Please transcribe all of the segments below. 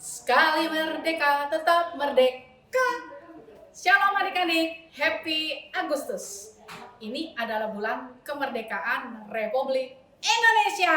Sekali merdeka, tetap merdeka. Shalom adik-adik, Happy Agustus. Ini adalah bulan kemerdekaan Republik Indonesia.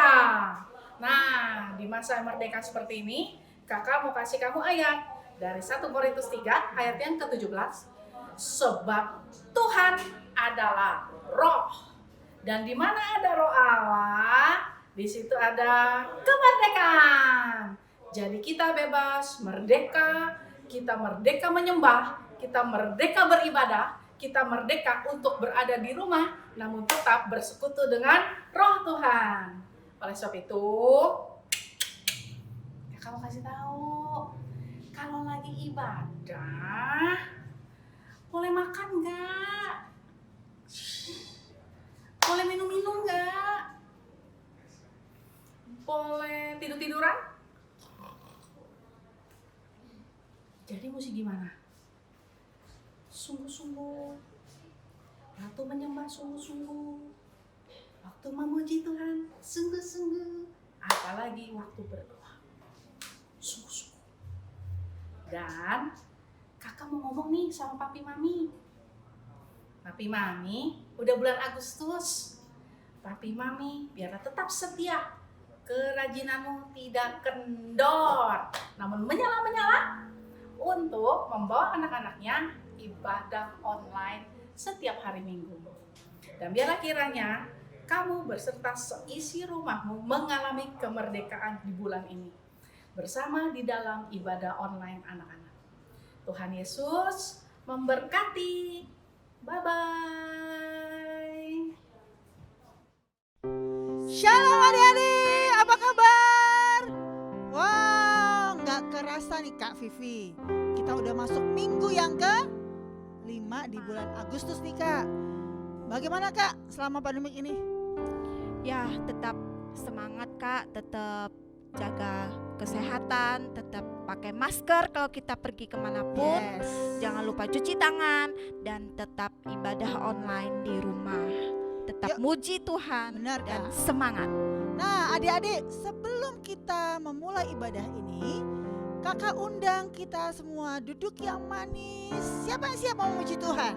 Nah, di masa merdeka seperti ini, kakak mau kasih kamu ayat dari 1 Korintus 3 ayat yang ke-17. Sebab Tuhan adalah roh. Dan di mana ada roh Allah, di situ ada kemerdekaan. Jadi kita bebas, merdeka, kita merdeka menyembah, kita merdeka beribadah, kita merdeka untuk berada di rumah, namun tetap bersekutu dengan roh Tuhan. Oleh sebab itu, ya kamu kasih tahu, kalau lagi ibadah, boleh makan nggak? Boleh minum-minum nggak? Boleh tidur-tiduran? Jadi mesti gimana? Sungguh-sungguh. Waktu menyembah sungguh-sungguh. Waktu memuji Tuhan sungguh-sungguh. Apalagi waktu berdoa sungguh-sungguh. Dan kakak mau ngomong nih sama papi mami. Papi mami, udah bulan Agustus. Papi mami biarlah tetap setia. Kerajinanmu tidak kendor, namun menyala-menyala untuk membawa anak-anaknya ibadah online setiap hari Minggu. Dan biarlah kiranya kamu berserta seisi rumahmu mengalami kemerdekaan di bulan ini bersama di dalam ibadah online anak-anak. Tuhan Yesus memberkati. Bye-bye. Shalom adik-adik, apa kabar? Wow, gak kerasa nih Kak Vivi. Kita udah masuk minggu yang ke-5 di bulan Agustus nih Kak. Bagaimana Kak selama pandemi ini? Ya, tetap semangat Kak, tetap jaga kesehatan, tetap pakai masker kalau kita pergi kemanapun. Jangan lupa cuci tangan dan tetap ibadah online di rumah. Tetap muji Tuhan. Benar, dan Kak. semangat. Nah adik-adik, sebelum kita memulai ibadah ini, kakak undang kita semua duduk yang manis. Siapa yang siap mau memuji Tuhan?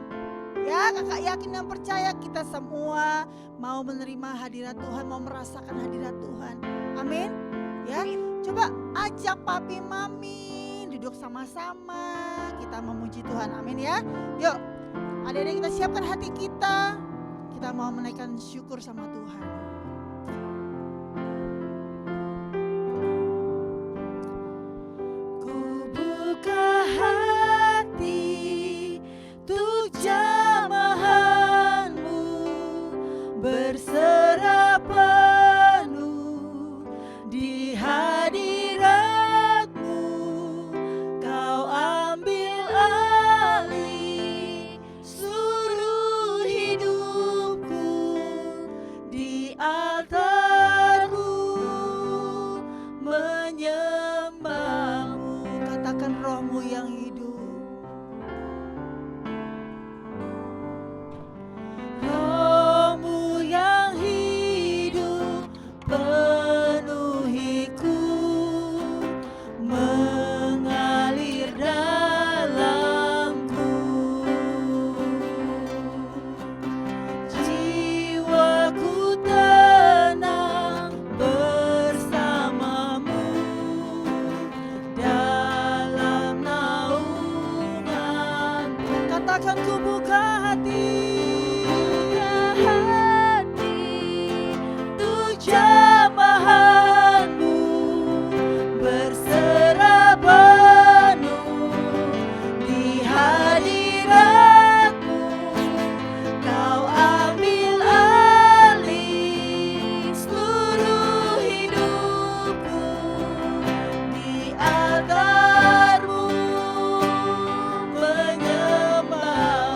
Ya, kakak yakin dan percaya kita semua mau menerima hadirat Tuhan, mau merasakan hadirat Tuhan. Amin. Ya, coba ajak papi mami duduk sama-sama, kita memuji Tuhan. Amin ya. Yuk, adik-adik kita siapkan hati kita. Kita mau menaikkan syukur sama Tuhan. Ku buka hati untuk jamahanmu, berserah penuh di hadiratmu. Kau ambil alih seluruh hidupku di altarmu, menyembahmu. Katakan rohmu yang hidup. Rohmu yang hidup penuhiku, mengalir dalamku. Jiwaku tenang bersamamu dalam naunganmu. Katakan ku buka hati. Untuk jamahanmu, berserah penuh di hadiratmu. Kau ambil alih seluruh hidupku di altarmu, menyembahmu.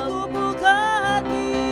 Ku buka hati.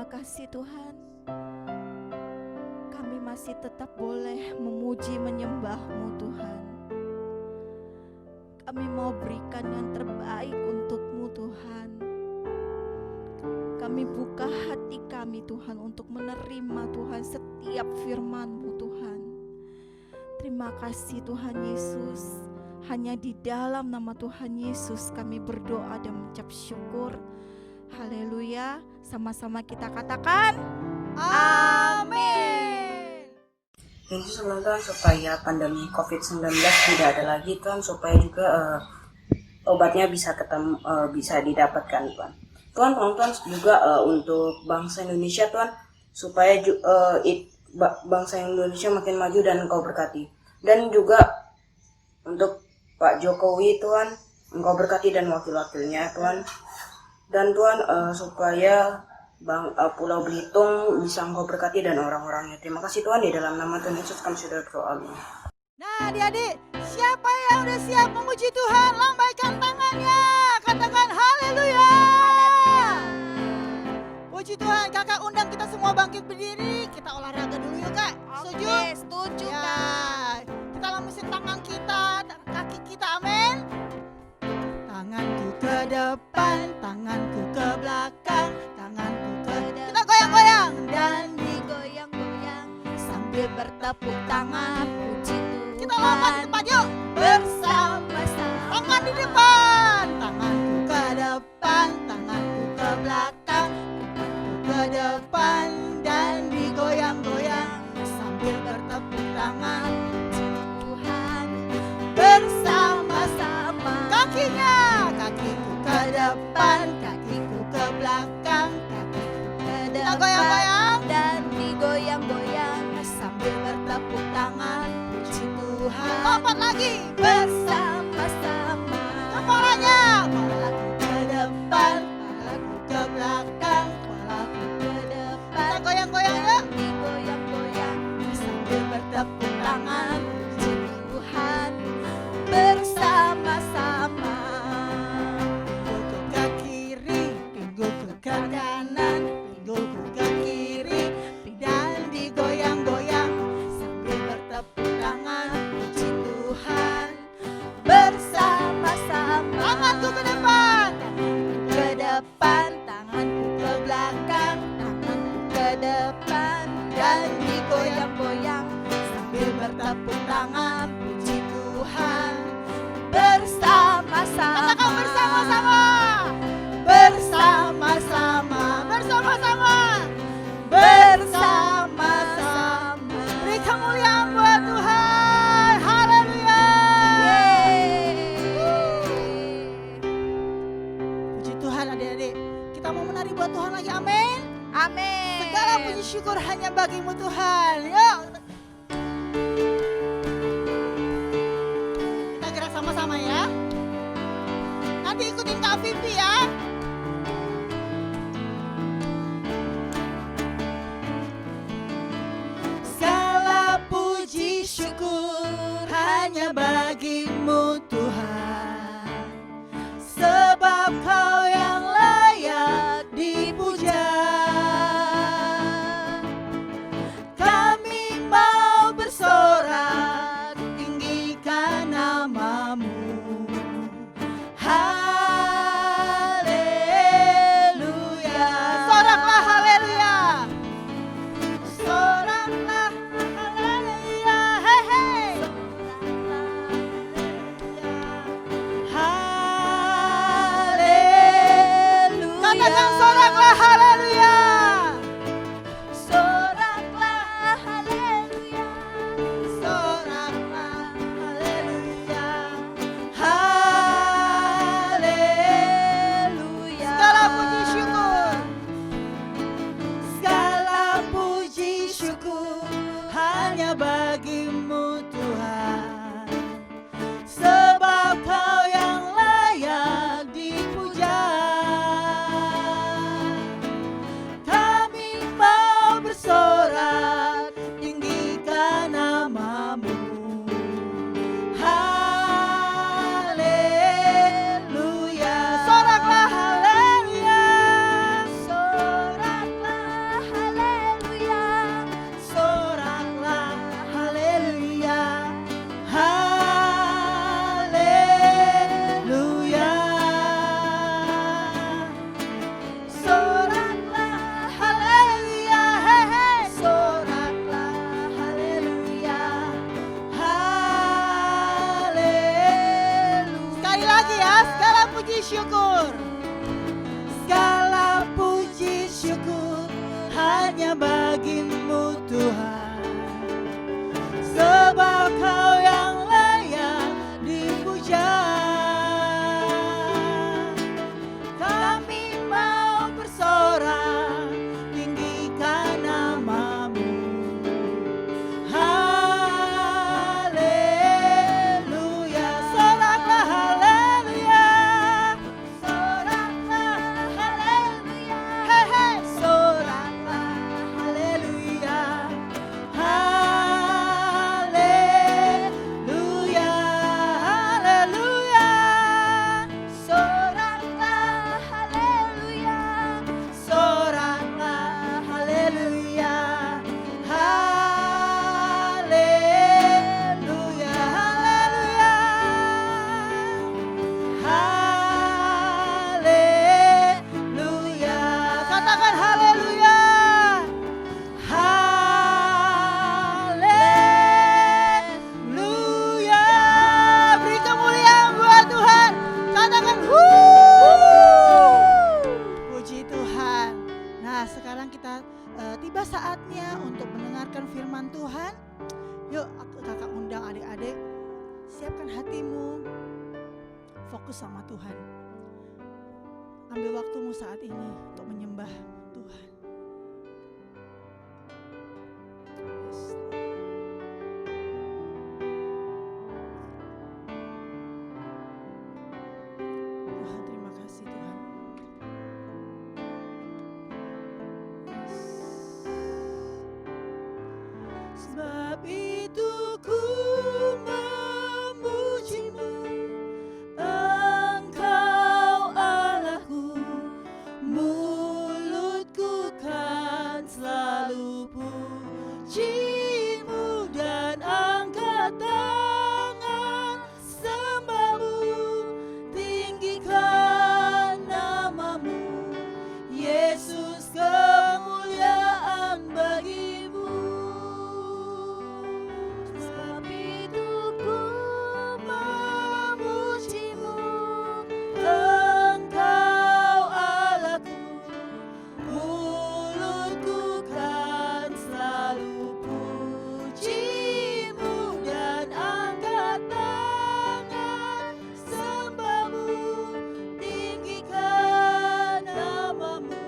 Terima kasih Tuhan, kami masih tetap boleh memuji menyembah-Mu Tuhan. Kami mau berikan yang terbaik untuk-Mu Tuhan. Kami buka hati kami Tuhan untuk menerima Tuhan setiap firman-Mu Tuhan. Terima kasih Tuhan Yesus. Hanya di dalam nama Tuhan Yesus kami berdoa dan mengucap syukur. Haleluya. Sama-sama kita katakan amin. Jadi Tuhan supaya pandemi COVID-19 tidak ada lagi Tuhan, supaya juga obatnya bisa bisa didapatkan Tuhan. Tuhan juga untuk bangsa Indonesia Tuhan, supaya bangsa Indonesia makin maju dan Engkau berkati. Dan juga untuk Pak Jokowi Tuhan, Engkau berkati dan wakil-wakilnya Tuhan. Dan Tuhan supaya Pulau Belitung bisa Engkau berkati dan orang-orangnya. Terima kasih Tuhan, di dalam nama Tuhan Yesus kami sudah berdoa. Amin. Nah adik-adik, siapa yang udah siap memuji Tuhan? Lambaikan tangannya, katakan haleluya. Puji Tuhan, kakak undang kita semua bangkit berdiri. Kita olahraga dulu yuk kak, setuju? Oke, setuju Ya, Kak. kita lambasin tangan kita, kaki kita, amin. Tanganku ke depan, tanganku ke belakang, tanganku ke depan. Kita goyang-goyang dan Digoyang-goyang sambil bertepuk tangan puji Tuhan. kita lompat di depan yuk. bersama-sama. Tangan di depan, tanganku ke depan, tanganku ke belakang, ke depan dan digoyang-goyang sambil bertepuk tangan Puji Tuhan bersama-sama. kakinya Kakiku ke depan, kakiku ke belakang, kakiku ke kita depan goyang-goyang dan digoyang-goyang sambil bertepuk tangan puji Tuhan. lompat lagi bersama-sama. kepalanya, kepalaku ke depan, kepalaku ke belakang, kepalaku Ke depan kita goyang-goyang yuk digoyang-goyang sambil bertepuk tangan. puji Tuhan bersama-sama. Pinggulku ke kiri, pinggulku ke kanan, pinggulku ke kiri, dan digoyang-goyang sambil bertepuk tangan. Puji Tuhan Bersama-sama. tanganku ke depan, Ke depan, tanganku ke belakang, tanganku ke depan dan digoyang-goyang sambil bertepuk tangan. Puji Tuhan bersama-sama. katakan bersama-sama, bersama-sama, bersama-sama, bersama-sama. Beri kemuliaan buat Tuhan. Haleluya. Puji Tuhan adik-adik. Kita mau menari buat Tuhan lagi, amin. Amin. Segala puji syukur hanya bagimu Tuhan. Yuk. Kita gerak sama-sama ya. Nanti ikutin Kak Vivi ya. Segala puji syukur hanya bagimu Tuhan. Sebab Kau yang layak dipuja. Kami mau bersorak tinggikan namamu. Haleluya. Soraklah haleluya. Soraklah haleluya. Hei hei. Haleluya. Katakan soraklah haleluya. Soraklah haleluya. Soraklah haleluya. lagi ya, segala puji syukur. Segala puji syukur hanya bagimu Tuhan. Sebab Kau yang layak dipuja. Kami mau bersorak tinggikan nama-Mu. Haleluya, soraklah haleluya. Soraklah haleluya. Hei hei, soraklah haleluya. Haleluya, haleluya. Soraklah haleluya. Soraklah haleluya. Haleluya, haleluya. Haleluya. Katakan haleluya. Haleluya. Beri kemuliaan buat Tuhan. Katakan puji Tuhan. Nah, sekarang kita tiba saatnya untuk mendengarkan firman Tuhan. Yuk, kakak undang adik-adik, siapkan hatimu, fokus sama Tuhan. Ambil waktumu saat ini untuk menyembah Tuhan. Yes. Tuhan, terima kasih Tuhan. Yes. Sebab itu ku memuji-Mu, Engkau Allahku. Mulutku kan selalu puji-Mu dan angkat tangan sembah-Mu, tinggikan nama-Mu, Yesus, kemuliaan bagi-Mu. Sebab itu ku memuji-Mu, Engkau Allahku. Mulutku kan selalu puji-Mu dan angkat tangan sembah-Mu, tinggikan nama-Mu,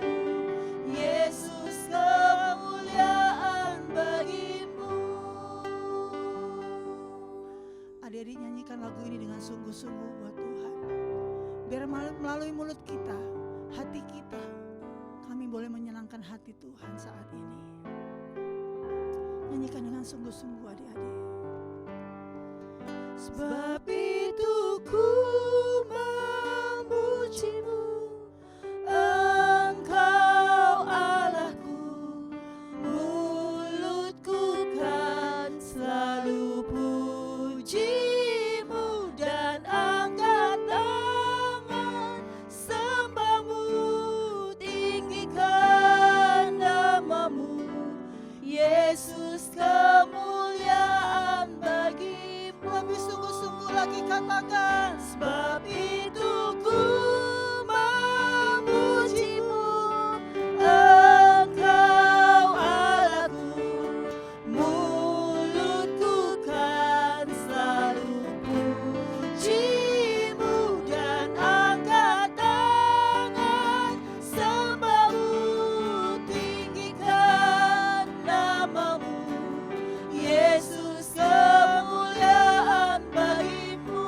Yesus, kemuliaan bagi-Mu. Adik-adik, nyanyikan lagu ini dengan sungguh-sungguh buat Tuhan. Biar melalui mulut kita, hati kita, kami boleh menyenangkan hati Tuhan saat ini. Nyanyikan dengan sungguh-sungguh adik-adik. Sebab itu ku memuji-Mu, Engkau Allahku. Mulutku kan selalu puji-Mu dan angkat tangan sembah-Mu, tinggikan nama-Mu, Yesus, kemuliaan bagi-Mu. Lebih sungguh-sungguh lagi katakan. Sebab itu ku memuji-Mu, Engkau Allahku. Mulutku kan selalu puji-Mu dan angkat tangan sembah-Mu, tinggikan nama-Mu, Yesus, kemuliaan bagi-Mu.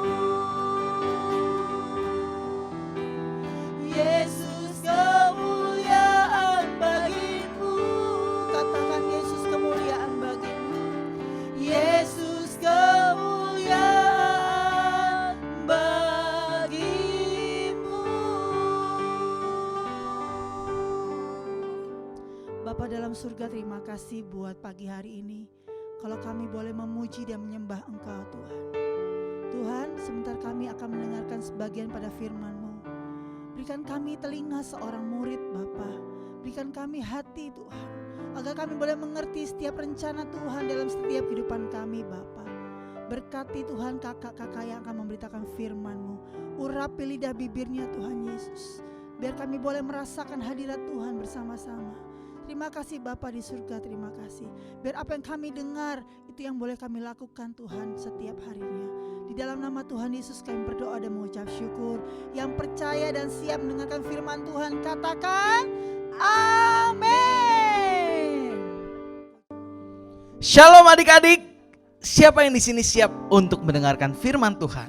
Yesus, kemuliaan bagi-Mu. Katakan Yesus, kemuliaan bagi-Mu. Yesus, kemuliaan bagi-Mu. Bapa dalam surga, terima kasih buat pagi hari ini. Kalau kami boleh memuji dan menyembah Engkau Tuhan. Tuhan, sebentar kami akan mendengarkan sebagian pada firman-Mu. Berikan kami telinga seorang murid Bapa. Berikan kami hati Tuhan, agar kami boleh mengerti setiap rencana Tuhan dalam setiap kehidupan kami Bapa. Berkati Tuhan kakak-kakak yang akan memberitakan firman-Mu. Urapi lidah bibirnya Tuhan Yesus, biar kami boleh merasakan hadirat Tuhan bersama-sama. Terima kasih Bapa di surga, terima kasih. Biar apa yang kami dengar itu yang boleh kami lakukan Tuhan setiap harinya. Di dalam nama Tuhan Yesus kami berdoa dan mengucap syukur. Yang percaya dan siap mendengarkan firman Tuhan katakan amin. Shalom adik-adik. Siapa yang di sini siap untuk mendengarkan firman Tuhan?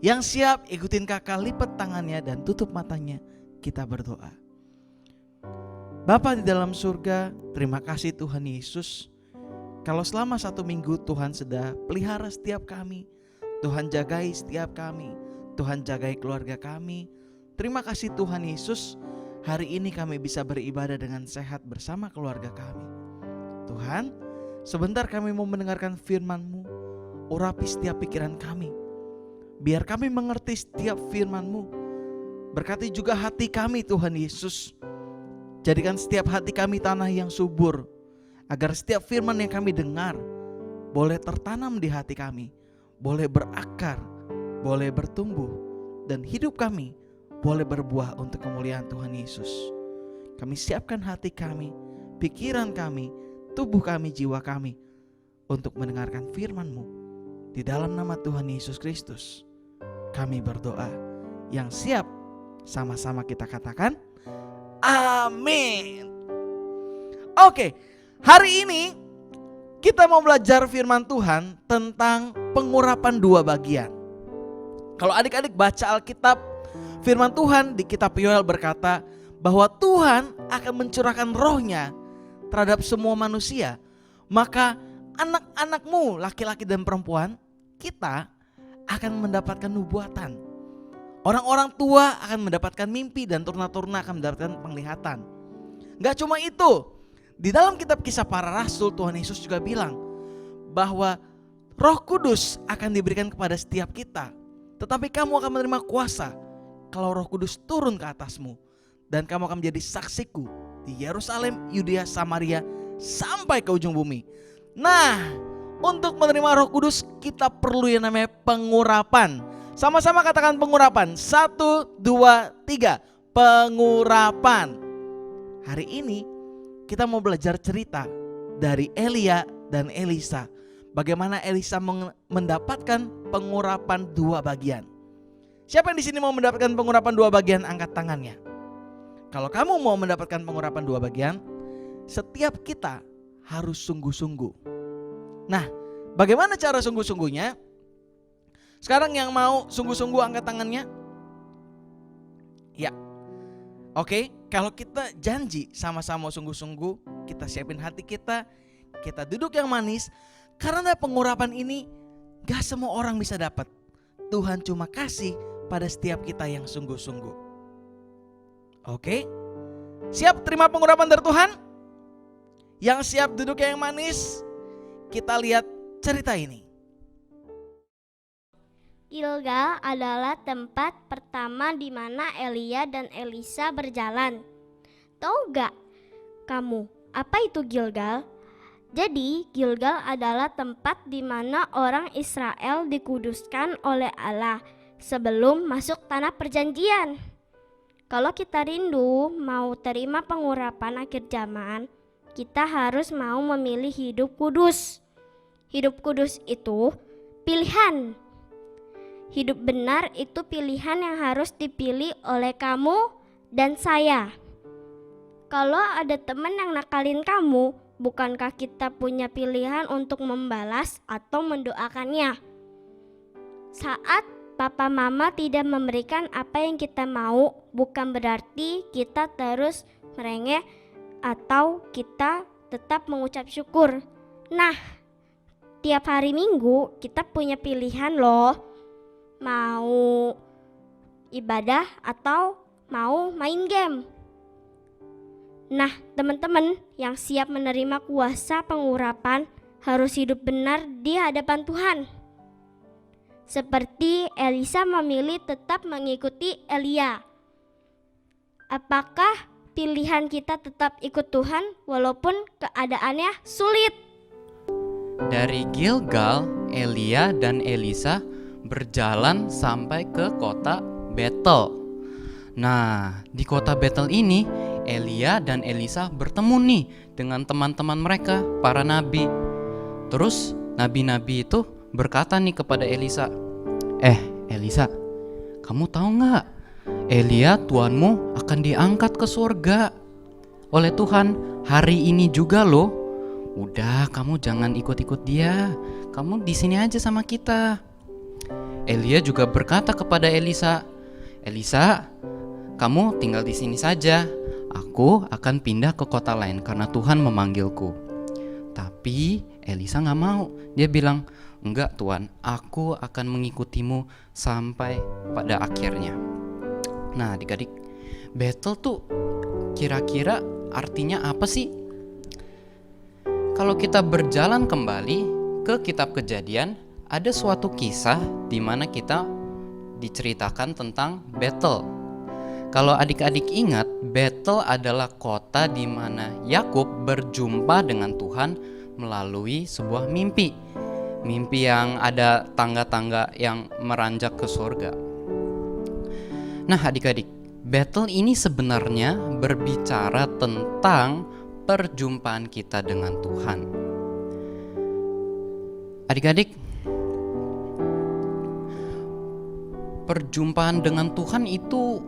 Yang siap ikutin kakak, lipat tangannya dan tutup matanya. Kita berdoa. Bapa di dalam surga, terima kasih Tuhan Yesus. Kalau selama 1 minggu Tuhan sudah pelihara setiap kami, Tuhan jagai setiap kami, Tuhan jagai keluarga kami. Terima kasih Tuhan Yesus, hari ini kami bisa beribadah dengan sehat bersama keluarga kami. Tuhan, sebentar kami mau mendengarkan firman-Mu. Urapi setiap pikiran kami, biar kami mengerti setiap firman-Mu. Berkati juga hati kami Tuhan Yesus. Jadikan setiap hati kami tanah yang subur, agar setiap firman yang kami dengar boleh tertanam di hati kami, boleh berakar, boleh bertumbuh, dan hidup kami boleh berbuah untuk kemuliaan Tuhan Yesus. Kami siapkan hati kami, pikiran kami, tubuh kami, jiwa kami untuk mendengarkan firman-Mu. Di dalam nama Tuhan Yesus Kristus kami berdoa. Yang siap, sama-sama kita katakan amin. Oke, hari ini kita mau belajar firman Tuhan tentang pengurapan 2 bagian. Kalau adik-adik baca Alkitab, firman Tuhan di kitab Yoel berkata bahwa Tuhan akan mencurahkan rohnya terhadap semua manusia. Maka anak-anakmu laki-laki dan perempuan, kita akan mendapatkan nubuatan. Orang-orang tua akan mendapatkan mimpi dan turna-turna akan mendapatkan penglihatan. Gak cuma itu, di dalam kitab Kisah Para Rasul Tuhan Yesus juga bilang bahwa Roh Kudus akan diberikan kepada setiap kita. Tetapi kamu akan menerima kuasa kalau Roh Kudus turun ke atasmu, dan kamu akan menjadi saksiku di Yerusalem, Yudea, Samaria, sampai ke ujung bumi. Nah, untuk menerima Roh Kudus kita perlu yang namanya pengurapan. Sama-sama katakan pengurapan. 1, 2, 3. Pengurapan. Hari ini kita mau belajar cerita dari Elia dan Elisa. Bagaimana Elisa mendapatkan pengurapan 2 bagian. Siapa yang di sini mau mendapatkan pengurapan 2 bagian? Angkat tangannya. Kalau kamu mau mendapatkan pengurapan 2 bagian, setiap kita harus sungguh-sungguh. Nah, bagaimana cara sungguh-sungguhnya? Sekarang yang mau sungguh-sungguh angkat tangannya. Ya. Oke, kalau kita janji sama-sama sungguh-sungguh, kita siapin hati kita duduk yang manis. Karena pengurapan ini gak semua orang bisa dapat. Tuhan cuma kasih pada setiap kita yang sungguh-sungguh. Oke, siap terima pengurapan dari Tuhan? Yang siap duduk yang manis, kita lihat cerita ini. Gilgal adalah tempat pertama di mana Elia dan Elisa berjalan. Tahu gak kamu apa itu Gilgal? Jadi Gilgal adalah tempat di mana orang Israel dikuduskan oleh Allah sebelum masuk tanah perjanjian. Kalau kita rindu mau terima pengurapan akhir zaman, kita harus mau memilih hidup kudus. Hidup kudus itu pilihan. Hidup benar itu pilihan yang harus dipilih oleh kamu dan saya. Kalau ada teman yang nakalin kamu, bukankah kita punya pilihan untuk membalas atau mendoakannya? Saat papa mama tidak memberikan apa yang kita mau, bukan berarti kita terus merengek atau kita tetap mengucap syukur. Nah, tiap hari Minggu kita punya pilihan loh. Mau ibadah atau mau main game. Nah, teman-teman yang siap menerima kuasa pengurapan harus hidup benar di hadapan Tuhan. Seperti Elisa memilih tetap mengikuti Elia. Apakah pilihan kita tetap ikut Tuhan walaupun keadaannya sulit? Dari Gilgal, Elia dan Elisa berjalan sampai ke kota Betel. Nah, di kota Betel ini Elia dan Elisa bertemu nih dengan teman-teman mereka, para nabi. Terus nabi-nabi itu berkata nih kepada Elisa, Elisa, kamu tahu nggak? Elia tuanmu akan diangkat ke surga oleh Tuhan hari ini juga loh. Udah, kamu jangan ikut-ikut dia. Kamu di sini aja sama kita. Elia juga berkata kepada Elisa, Elisa, kamu tinggal di sini saja. Aku akan pindah ke kota lain karena Tuhan memanggilku. Tapi Elisa gak mau. Dia bilang, enggak Tuhan, aku akan mengikutimu sampai pada akhirnya. Nah adik-adik, Betel tuh kira-kira artinya apa sih? Kalau kita berjalan kembali ke kitab Kejadian, ada suatu kisah di mana kita diceritakan tentang Betel. Kalau adik-adik ingat, Betel adalah kota di mana Yakub berjumpa dengan Tuhan melalui sebuah mimpi. Mimpi yang ada tangga-tangga yang meranjak ke surga. Nah adik-adik, Betel ini sebenarnya berbicara tentang perjumpaan kita dengan Tuhan. Adik-adik, perjumpaan dengan Tuhan itu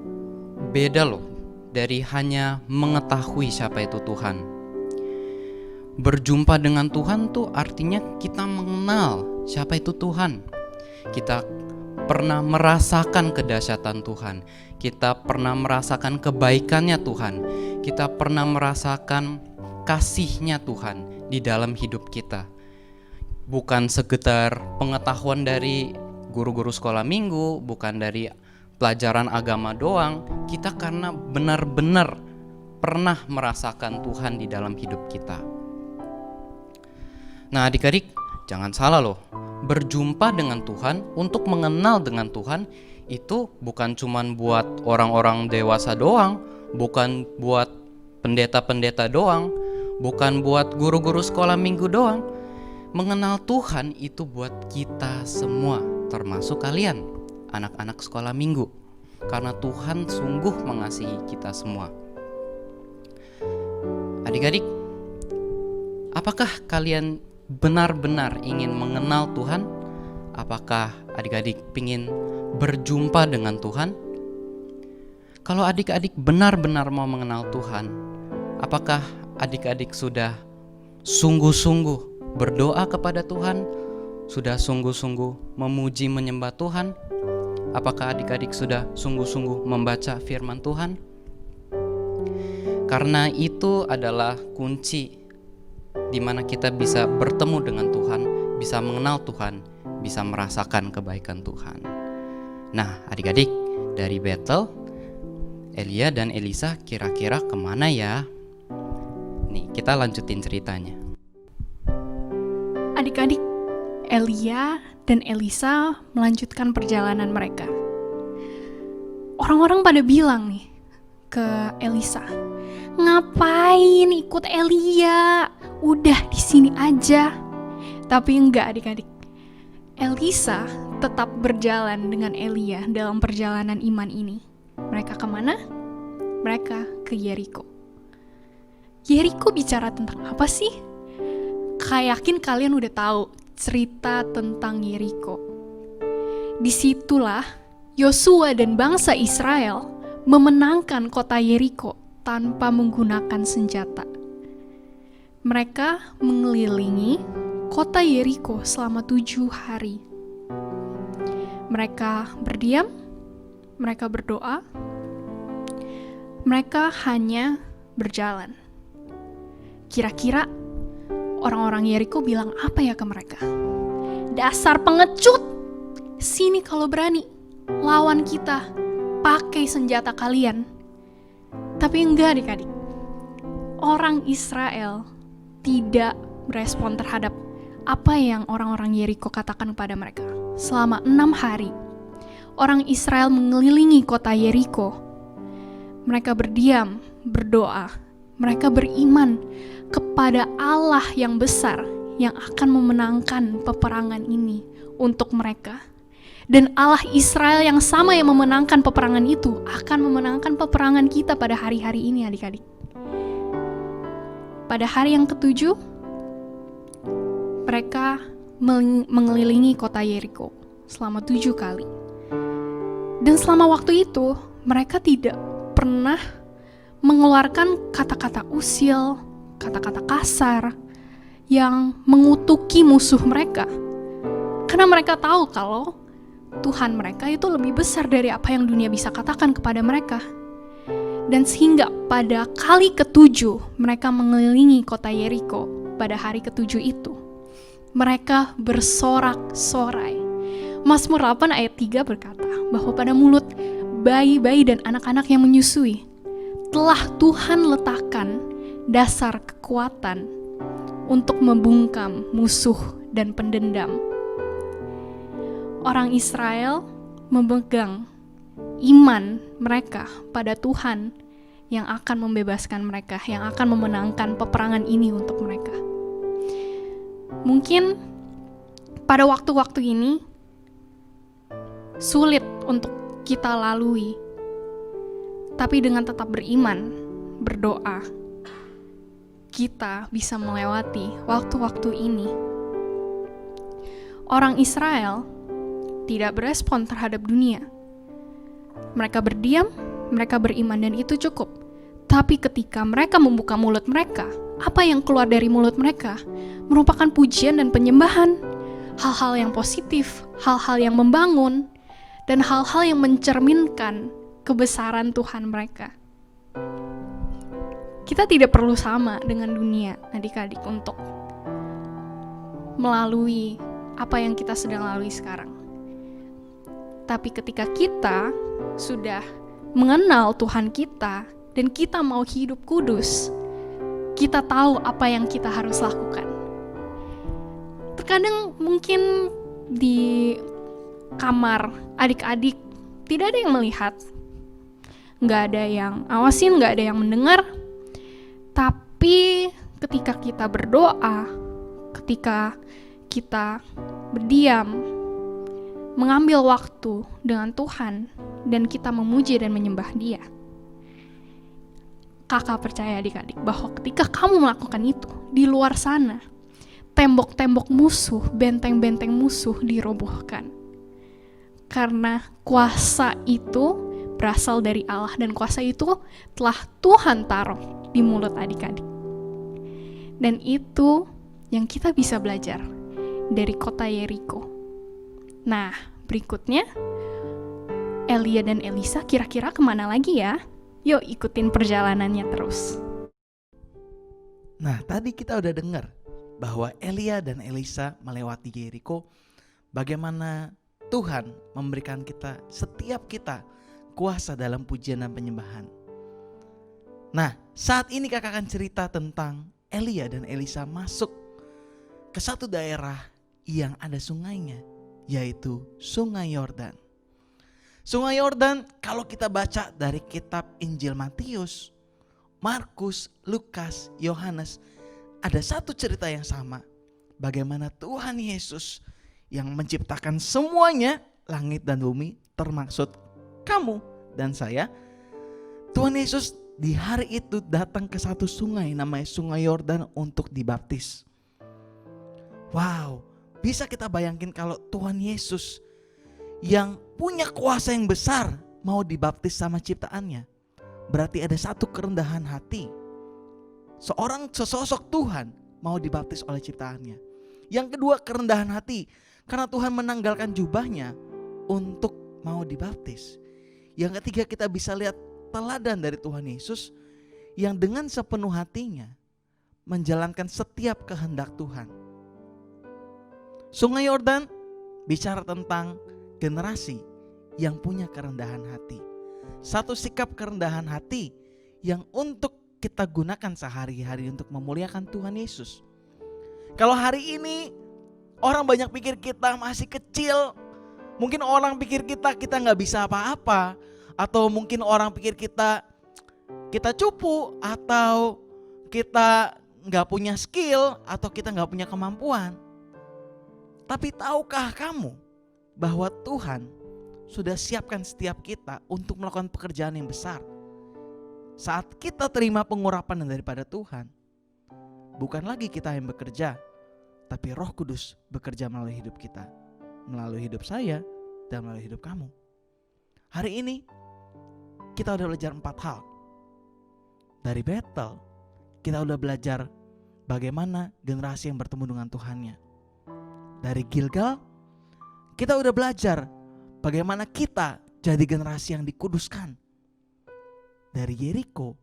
beda loh dari hanya mengetahui siapa itu Tuhan. Berjumpa dengan Tuhan tuh artinya kita mengenal siapa itu Tuhan. Kita pernah merasakan kedahsyatan Tuhan. Kita pernah merasakan kebaikannya Tuhan. Kita pernah merasakan kasihnya Tuhan di dalam hidup kita. Bukan sekedar pengetahuan dari guru-guru sekolah minggu, bukan dari pelajaran agama doang. Kita karena benar-benar pernah merasakan Tuhan di dalam hidup kita. Nah adik-adik, jangan salah loh. Berjumpa dengan Tuhan, untuk mengenal dengan Tuhan, itu bukan cuman buat orang-orang dewasa doang, bukan buat pendeta-pendeta doang, bukan buat guru-guru sekolah minggu doang. Mengenal Tuhan itu buat kita semua, termasuk kalian, anak-anak sekolah minggu. Karena Tuhan sungguh mengasihi kita semua. Adik-adik, apakah kalian benar-benar ingin mengenal Tuhan? Apakah adik-adik ingin berjumpa dengan Tuhan? Kalau adik-adik benar-benar mau mengenal Tuhan, apakah adik-adik sudah sungguh-sungguh berdoa kepada Tuhan? Sudah sungguh-sungguh memuji menyembah Tuhan? Apakah adik-adik sudah sungguh-sungguh membaca firman Tuhan? Karena itu adalah kunci di mana kita bisa bertemu dengan Tuhan, bisa mengenal Tuhan, bisa merasakan kebaikan Tuhan. Nah adik-adik, dari Betel, Elia dan Elisa kira-kira kemana ya? Nih kita lanjutin ceritanya. Adik-adik, Elia dan Elisa melanjutkan perjalanan mereka. Orang-orang pada bilang nih ke Elisa, ngapain ikut Elia? Udah di sini aja. Tapi enggak adik-adik. Elisa tetap berjalan dengan Elia dalam perjalanan iman ini. Mereka kemana? Mereka ke Yeriko. Yeriko bicara tentang apa sih? Yakin kalian udah tahu cerita tentang Yeriko. Disitulah Yosua dan bangsa Israel memenangkan kota Yeriko tanpa menggunakan senjata. Mereka mengelilingi kota Yeriko selama 7 hari. Mereka berdiam, mereka berdoa, mereka hanya berjalan. Kira-kira orang-orang Yeriko bilang apa ya ke mereka? Dasar pengecut! Sini kalau berani, lawan kita, pakai senjata kalian. Tapi enggak adik-adik. Orang Israel tidak merespon terhadap apa yang orang-orang Yeriko katakan kepada mereka. Selama 6 hari, orang Israel mengelilingi kota Yeriko. Mereka berdiam, berdoa. Mereka beriman kepada Allah yang besar, yang akan memenangkan peperangan ini untuk mereka. Dan Allah Israel yang sama yang memenangkan peperangan itu akan memenangkan peperangan kita pada hari-hari ini, adik-adik. Pada hari yang ketujuh, mereka mengelilingi kota Yeriko selama 7 kali. Dan selama waktu itu, mereka tidak pernah mengeluarkan kata-kata usil, kata-kata kasar yang mengutuki musuh mereka. Karena mereka tahu kalau Tuhan mereka itu lebih besar dari apa yang dunia bisa katakan kepada mereka. Dan sehingga pada kali ke-7 mereka mengelilingi kota Yeriko pada hari ke-7 itu, mereka bersorak-sorai. Mazmur 8 ayat 3 berkata bahwa pada mulut bayi-bayi dan anak-anak yang menyusui telah Tuhan letakkan dasar kekuatan untuk membungkam musuh dan pendendam. Orang Israel memegang iman mereka pada Tuhan yang akan membebaskan mereka, yang akan memenangkan peperangan ini untuk mereka. Mungkin pada waktu-waktu ini sulit untuk kita lalui, tapi dengan tetap beriman, berdoa, kita bisa melewati waktu-waktu ini. Orang Israel tidak berespon terhadap dunia. Mereka berdiam, mereka beriman, dan itu cukup. Tapi ketika mereka membuka mulut mereka, apa yang keluar dari mulut mereka merupakan pujian dan penyembahan, hal-hal yang positif, hal-hal yang membangun, dan hal-hal yang mencerminkan kebesaran Tuhan mereka. Kita tidak perlu sama dengan dunia, adik-adik, untuk melalui apa yang kita sedang lalui sekarang. Tapi ketika kita sudah mengenal Tuhan kita dan kita mau hidup kudus, kita tahu apa yang kita harus lakukan. Terkadang mungkin di kamar adik-adik tidak ada yang melihat, nggak ada yang awasin, nggak ada yang mendengar. Tapi ketika kita berdoa, ketika kita berdiam, mengambil waktu dengan Tuhan, dan kita memuji dan menyembah Dia, kakak percaya adik-adik bahwa ketika kamu melakukan itu, di luar sana tembok-tembok musuh, benteng-benteng musuh dirobohkan. Karena kuasa itu berasal dari Allah, dan kuasa itu telah Tuhan taruh di mulut adik-adik. Dan itu yang kita bisa belajar dari kota Yeriko. Nah, berikutnya Elia dan Elisa kira-kira kemana lagi ya? Yuk ikutin perjalanannya terus. Nah, tadi kita udah dengar bahwa Elia dan Elisa melewati Yeriko, bagaimana Tuhan memberikan setiap kita kuasa dalam pujian dan penyembahan. Nah, saat ini kakak akan cerita tentang Elia dan Elisa masuk ke satu daerah yang ada sungainya, yaitu Sungai Yordan. Sungai Yordan, kalau kita baca dari kitab Injil Matius, Markus, Lukas, Yohanes, ada satu cerita yang sama. Bagaimana Tuhan Yesus yang menciptakan semuanya, langit dan bumi, termaksud kamu dan saya. Tuhan Yesus di hari itu datang ke satu sungai, namanya Sungai Yordan, untuk dibaptis. Wow, bisa kita bayangin kalau Tuhan Yesus yang punya kuasa yang besar mau dibaptis sama ciptaannya. Berarti ada satu kerendahan hati. Sesosok Tuhan mau dibaptis oleh ciptaannya. Yang kedua, kerendahan hati, karena Tuhan menanggalkan jubahnya untuk mau dibaptis. Yang ketiga, kita bisa lihat teladan dari Tuhan Yesus yang dengan sepenuh hatinya menjalankan setiap kehendak Tuhan. Sungai Yordan bicara tentang generasi yang punya kerendahan hati. Satu sikap kerendahan hati yang untuk kita gunakan sehari-hari untuk memuliakan Tuhan Yesus. Kalau hari ini orang banyak pikir kita masih kecil, mungkin orang pikir kita nggak bisa apa-apa, atau mungkin orang pikir kita cupu, atau kita nggak punya skill atau kita nggak punya kemampuan. Tapi tahukah kamu bahwa Tuhan sudah siapkan setiap kita untuk melakukan pekerjaan yang besar. Saat kita terima pengurapan daripada Tuhan, bukan lagi kita yang bekerja, tapi Roh Kudus bekerja melalui hidup kita, melalui hidup saya dan melalui hidup kamu. Hari ini kita udah belajar 4 hal. Dari Bethel, kita udah belajar bagaimana generasi yang bertemu dengan Tuhannya. Dari Gilgal, kita udah belajar bagaimana kita jadi generasi yang dikuduskan. Dari Yeriko,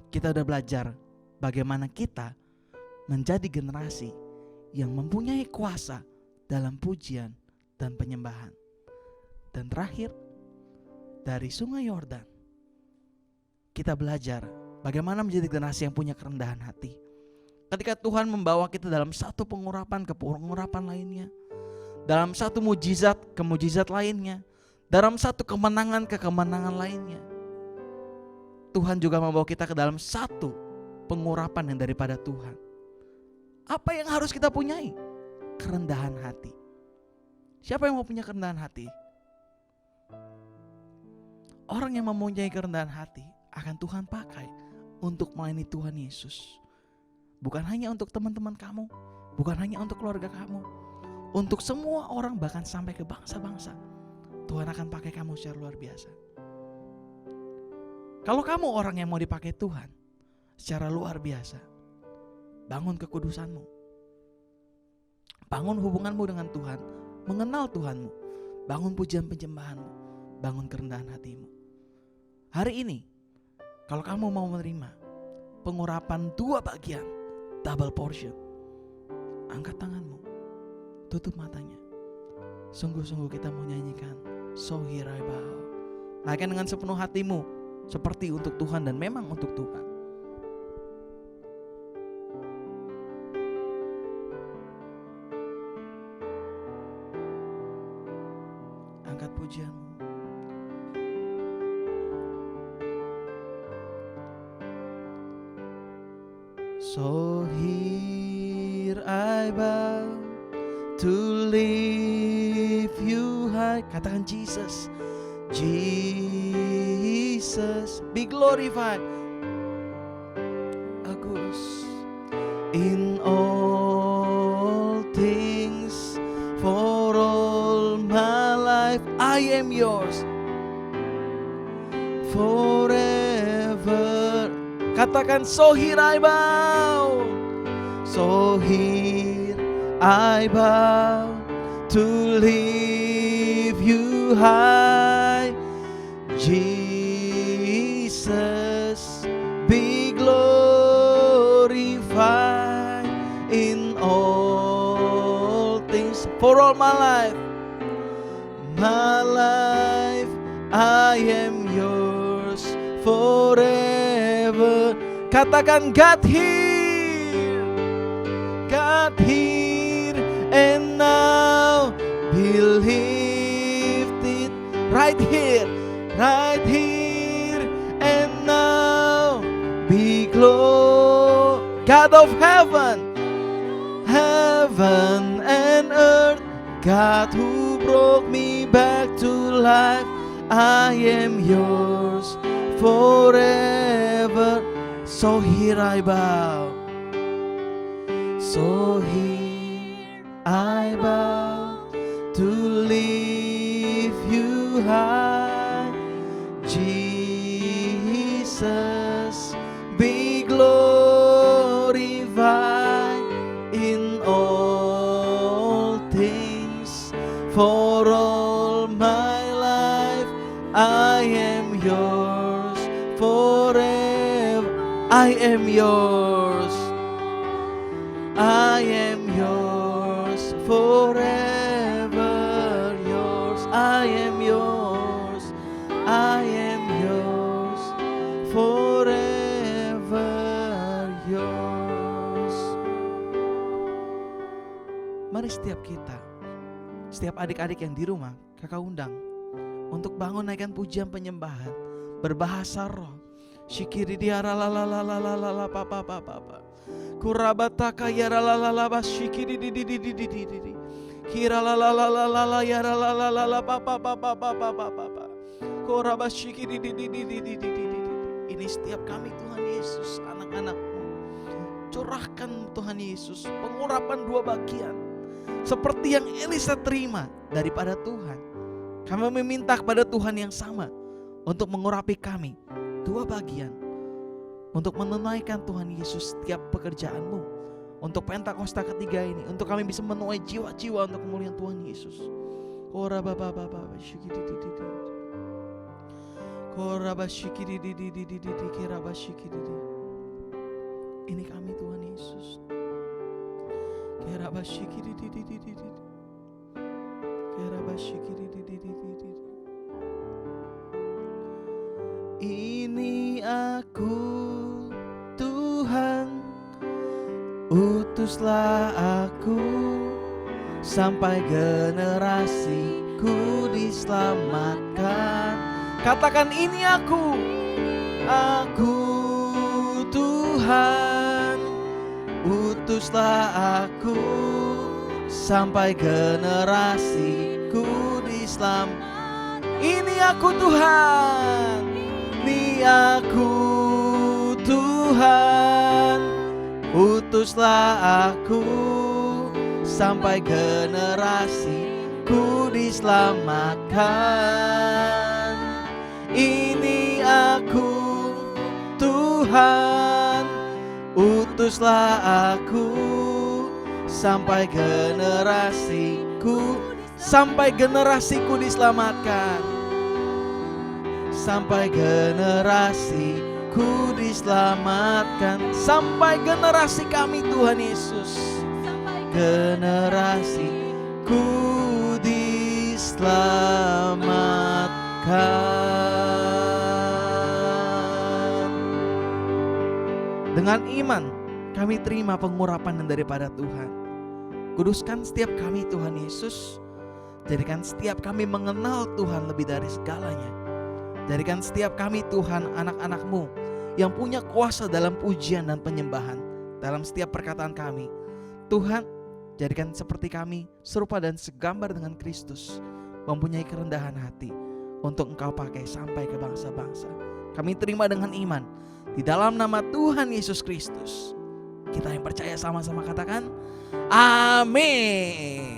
kita udah belajar bagaimana kita menjadi generasi yang mempunyai kuasa dalam pujian dan penyembahan. Dan terakhir, dari Sungai Yordan, kita belajar bagaimana menjadi generasi yang punya kerendahan hati. Ketika Tuhan membawa kita dalam satu pengurapan ke pengurapan lainnya, dalam satu mujizat ke mujizat lainnya, dalam satu kemenangan ke kemenangan lainnya, Tuhan juga membawa kita ke dalam satu pengurapan yang daripada Tuhan. Apa yang harus kita punyai? Kerendahan hati. Siapa yang mau punya kerendahan hati? Orang yang mempunyai kerendahan hati akan Tuhan pakai untuk melayani Tuhan Yesus. Bukan hanya untuk teman-teman kamu, bukan hanya untuk keluarga kamu, untuk semua orang, bahkan sampai ke bangsa-bangsa. Tuhan akan pakai kamu secara luar biasa. Kalau kamu orang yang mau dipakai Tuhan secara luar biasa, bangun kekudusanmu, bangun hubunganmu dengan Tuhan, mengenal Tuhanmu, bangun pujian penyembahanmu, bangun kerendahan hatimu. Hari ini, kalau kamu mau menerima pengurapan 2 bagian, double portion, angkat tanganmu, tutup matanya. Sungguh-sungguh kita mau nyanyikan So Here I Bow. Naikkan dengan sepenuh hatimu, seperti untuk Tuhan dan memang untuk Tuhan. Angkat pujianmu. So here I bow to lift you high. Katakan Jesus. Jesus, be glorified. Agus, in all things, for all my life, I am yours. Forever. Katakan, so here I bow. So here I bow to lift you high. Jesus, be glorified in all things. For all my life, I am yours forever. Katakan, God here and now be lifted right here and now be glorified. God of heaven and earth, God who brought me back to life, I am yours forever. So here I bow, so here I bow to lift you high. Jesus, be glorified in all things. For all my life, I am yours forever. I am yours. I am yours forever. Yours. I am yours. I am yours forever. Yours. Mari setiap kita, setiap adik-adik yang di rumah, kakak undang untuk bangun naikkan pujian penyembahan berbahasa roh. Shikiri diara la la la la la la la pa pa pa pa pa. Kurabataka yaralalala bashiki di Kiralalalala yaralalala papa. Korabashiki di. Ini setiap kami Tuhan Yesus, anak-anak-Mu. Curahkan Tuhan Yesus pengurapan 2 bagian seperti yang Elisa terima daripada Tuhan. Kami meminta kepada Tuhan yang sama untuk mengurapi kami 2 bagian untuk menunaikan Tuhan Yesus setiap pekerjaan-Mu. Untuk Pentakosta ketiga ini, untuk kami bisa menuai jiwa-jiwa untuk kemuliaan Tuhan Yesus. Ini kami Tuhan Yesus. Ini aku Tuhan, utuslah aku sampai generasiku diselamatkan. Katakan, ini aku Tuhan, utuslah aku sampai generasiku diselamatkan. Ini aku Tuhan, ini aku Tuhan, utuslah aku sampai generasiku diselamatkan. Ini aku Tuhan, utuslah aku sampai generasiku diselamatkan. Sampai generasiku diselamatkan. Sampai generasi kami Tuhan Yesus, generasiku diselamatkan. Dengan iman kami terima pengurapan daripada Tuhan. Kuduskan setiap kami Tuhan Yesus. Jadikan setiap kami mengenal Tuhan lebih dari segalanya. Jadikan setiap kami Tuhan anak-anak-Mu yang punya kuasa dalam pujian dan penyembahan dalam setiap perkataan kami. Tuhan, jadikan seperti kami serupa dan segambar dengan Kristus, mempunyai kerendahan hati untuk Engkau pakai sampai ke bangsa-bangsa. Kami terima dengan iman di dalam nama Tuhan Yesus Kristus. Kita yang percaya sama-sama katakan amin.